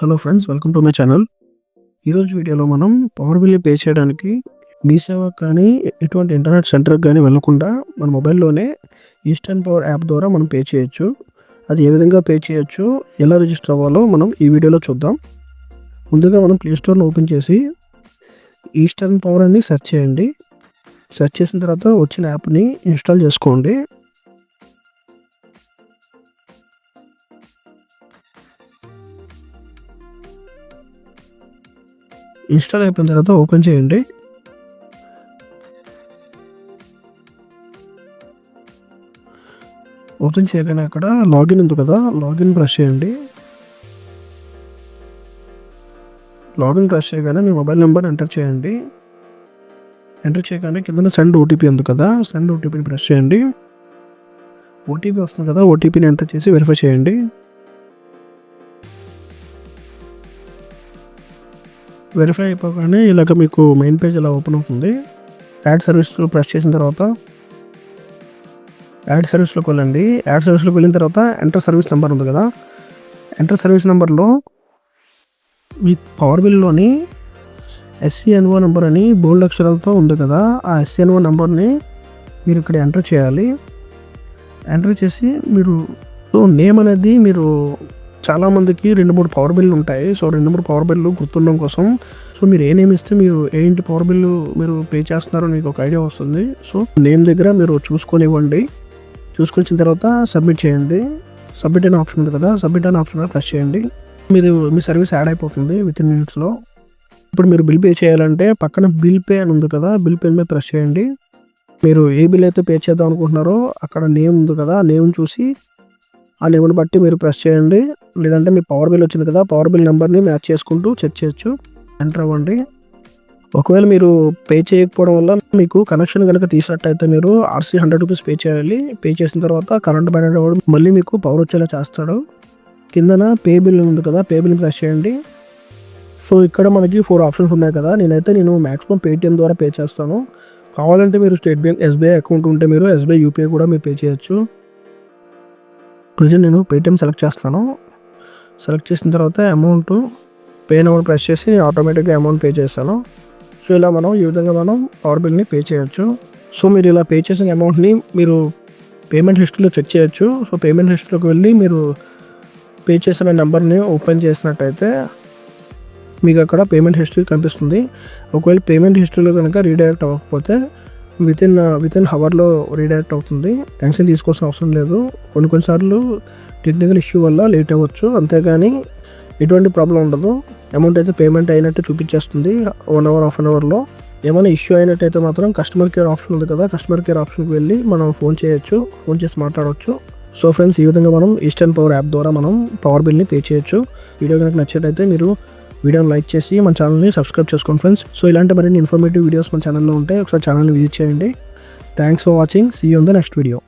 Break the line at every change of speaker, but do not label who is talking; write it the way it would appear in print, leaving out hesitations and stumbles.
Hello friends, welcome to my channel. ఈరోజు వీడియోలో మనం పవర్ బిల్ పే చేయడానికి మీ సేవ కానీ ఎటువంటి ఇంటర్నెట్ సెంటర్కి కానీ వెళ్ళకుండా మన మొబైల్లోనే ఈస్టర్న్ పవర్ యాప్ ద్వారా మనం పే చేయొచ్చు. అది ఏ విధంగా పే చేయొచ్చు, ఎలా రిజిస్టర్ అవ్వాలో మనం ఈ వీడియోలో చూద్దాం. ముందుగా మనం ప్లే స్టోర్ని ఓపెన్ చేసి ఈస్టర్న్ పవర్ అని సెర్చ్ చేయండి. సెర్చ్ చేసిన తర్వాత వచ్చిన యాప్ని ఇన్స్టాల్ చేసుకోండి. ఇన్స్టాల్ అయిపోయిన తర్వాత ఓపెన్ చేయండి. ఓపెన్ చేయగానే అక్కడ లాగిన్ ఉంది కదా, లాగిన్ ప్రెస్ చేయండి. లాగిన్ ప్రెస్ చేయగానే మీ మొబైల్ నెంబర్ ఎంటర్ చేయండి. ఎంటర్ చేయగానే కింద సెండ్ ఓటీపీ ఉంది కదా, సెండ్ ఓటీపీని ప్రెస్ చేయండి. ఓటీపీ వస్తుంది కదా, ఓటీపీని ఎంటర్ చేసి వెరిఫై చేయండి. వెరిఫై అయిపోగానే ఇలాగ మీకు మెయిన్ పేజ్ ఇలా ఓపెన్ అవుతుంది. యాడ్ సర్వీస్ ప్రెస్ చేసిన తర్వాత యాడ్ సర్వీస్లోకి వెళ్ళండి. యాడ్ సర్వీస్లోకి వెళ్ళిన తర్వాత ఎంటర్ సర్వీస్ నెంబర్ ఉంది కదా, ఎంటర్ సర్వీస్ నెంబర్లో మీ పవర్ బిల్లోని SCNO నెంబర్ అని బోల్డ్ అక్షరాలతో ఉంది కదా, ఆ SCNO నెంబర్ని మీరు ఇక్కడ ఎంటర్ చేయాలి. ఎంటర్ చేసి మీరు నేమ్ అనేది మీరు చాలామందికి 2-3 పవర్ బిల్లు ఉంటాయి. సో 2-3 పవర్ బిల్లు గుర్తుండడం కోసం మీరు ఏ నేమ్ ఇస్తే మీరు ఏంటి పవర్ బిల్లు మీరు పే చేస్తున్నారో మీకు ఒక ఐడియా వస్తుంది. సో నేమ్ దగ్గర మీరు చూసుకొని ఇవ్వండి. చూసుకొచ్చిన తర్వాత సబ్మిట్ చేయండి. సబ్మిట్ అనే ఆప్షన్ ఉంది కదా, సబ్మిట్ అనే ఆప్షన్ ప్రెస్ చేయండి. మీ సర్వీస్ యాడ్ అయిపోతుంది వితిన్ మినిట్స్లో. ఇప్పుడు మీరు బిల్ పే చేయాలంటే పక్కన బిల్ పే అని ఉంది కదా, బిల్ పే మీద ప్రెస్ చేయండి. మీరు ఏ బిల్ అయితే పే చేద్దాం అనుకుంటున్నారో అక్కడ నేమ్ ఉంది కదా, నేమ్ చూసి ఆ నేమ్ని బట్టి మీరు ప్రెస్ చేయండి. లేదంటే మీ పవర్ బిల్ వచ్చింది కదా, పవర్ బిల్ నెంబర్ని మ్యాచ్ చేసుకుంటూ చెక్ చేయొచ్చు. ఎంటర్ అవ్వండి. ఒకవేళ మీరు పే చేయకపోవడం వల్ల మీకు కనెక్షన్ కనుక తీసినట్టయితే మీరు RC 100 రూపీస్ పే చేయాలి. పే చేసిన తర్వాత కరెంట్ బ్యానర్ మళ్ళీ మీకు పవర్ వచ్చేలా చేస్తాడు. కిందన పే బిల్ ఉంది కదా, పే బిల్ని ప్రెస్ చేయండి. సో ఇక్కడ మనకి 4 ఆప్షన్స్ ఉన్నాయి కదా, నేను మ్యాక్సిమం పేటిఎం ద్వారా పే చేస్తాను. కావాలంటే మీరు స్టేట్ బ్యాంక్ SBI అకౌంట్ ఉంటే మీరు SBI UPI కూడా మీరు పే చేయొచ్చు. ప్రజెంట్ నేను పేటిఎం సెలెక్ట్ చేస్తాను. సెలెక్ట్ చేసిన తర్వాత అమౌంట్ పే అమౌంట్ ప్రెస్ చేసి ఆటోమేటిక్గా అమౌంట్ పే చేస్తాను. సో ఇలా మనం ఈ విధంగా మనం పవర్ బిల్ని పే చేయొచ్చు. సో మీరు ఇలా పే చేసిన అమౌంట్ని మీరు పేమెంట్ హిస్టరీలో చెక్ చేయొచ్చు. సో పేమెంట్ హిస్టరీలోకి వెళ్ళి మీరు పే చేసిన నెంబర్ని ఓపెన్ చేసినట్టయితే మీకు అక్కడ పేమెంట్ హిస్టరీ కనిపిస్తుంది. ఒకవేళ పేమెంట్ హిస్టరీలో కనుక రీడైరెక్ట్ అవ్వకపోతే వితిన్ అవర్లో రీడైరెక్ట్ అవుతుంది. టెన్షన్ తీసుకోవాల్సిన అవసరం లేదు. కొన్నిసార్లు టెక్నికల్ ఇష్యూ వల్ల లేట్ అవ్వచ్చు, అంతేగాని ఎటువంటి ప్రాబ్లం ఉండదు. అమౌంట్ అయితే పేమెంట్ అయినట్టు చూపించేస్తుంది 1 అవర్ హాఫ్ అన్ అవర్లో. ఏమైనా ఇష్యూ అయినట్టయితే మాత్రం కస్టమర్ కేర్ ఆప్షన్ ఉంది కదా, కస్టమర్ కేర్ ఆప్షన్కి వెళ్ళి మనం ఫోన్ చేయొచ్చు, ఫోన్ చేసి మాట్లాడవచ్చు. సో ఫ్రెండ్స్, ఈ విధంగా మనం ఈస్టర్న్ పవర్ యాప్ ద్వారా మనం పవర్ బిల్ని పే చేయొచ్చు. వీడియో కనుక నచ్చినట్టయితే మీరు వీడియోని లైక్ చేసి మన ఛానల్ని సబ్స్క్రైబ్ చేసుకోండి ఫ్రెండ్స్. సో ఇలాంటి మరిన్ని ఇన్ఫర్మేటివ్ వీడియోస్ మన ఛానల్లో ఉంటే ఒకసారి ఛానల్ని విజిట్ చేయండి. Thanks for watching. See you on the next video.